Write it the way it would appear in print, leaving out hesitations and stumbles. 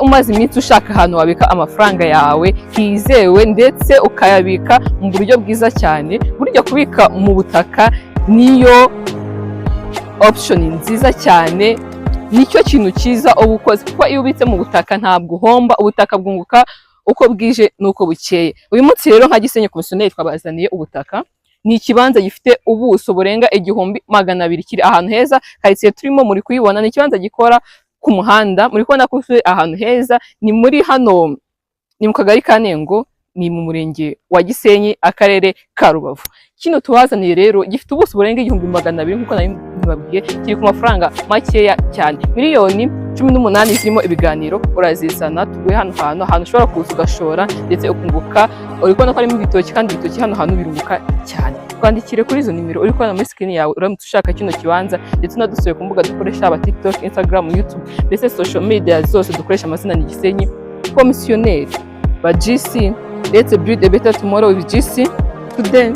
umaze iminsi ushaka ahantu wabika amafaranga yawe hizewe ndetse ukayabika mu buryo bwiza cyane, burya kubika mu butaka niyo option nziza cyane, nicyo kintu cyiza uba ukoze, kuko iyo ubitse mu butaka ntabwo uhomba, ubutaka bwunguka uko bwije nuko bukeye. Uyu munsi rero nka Gisenyi komisiyoneri twabazaniye ubutaka, ni ikibanza gifite ubuso burenga 1200 kiri ahantu heza, karitsiye turimo muri kuyibona, ni ikibanza gikora ku muhanda, muri kubona ko ahantu heza, ni muri hano, ni mu kagari ka Nengo, ni mu murenge wa Gisenyi, akarere ka Rubavu. Kino tubazaniye rero gifite ubuso burenga 1200 nkuko nabibabwiye, kiri ku mafaranga makeya cyane, miliyoni 18 zirimo ibiganiro. Urazizana tuguye hano hantu ushobora kuza ugashora ndetse ukunguka. Uri kubona ko harimo ibitoki, kandi ibitoki hano hantu birunguka cyane. Twandikire kuri izo nimero uri kubona muri screen yawe uramutse ushaka kino kibanza, ndetse unadusuye ku mbuga dukoresha aba TikTok, Instagram, YouTube, ndetse social media zose dukoresha amazina ni Gisenyi komisiyoneri ba GC. Let's build a better tomorrow with GC today.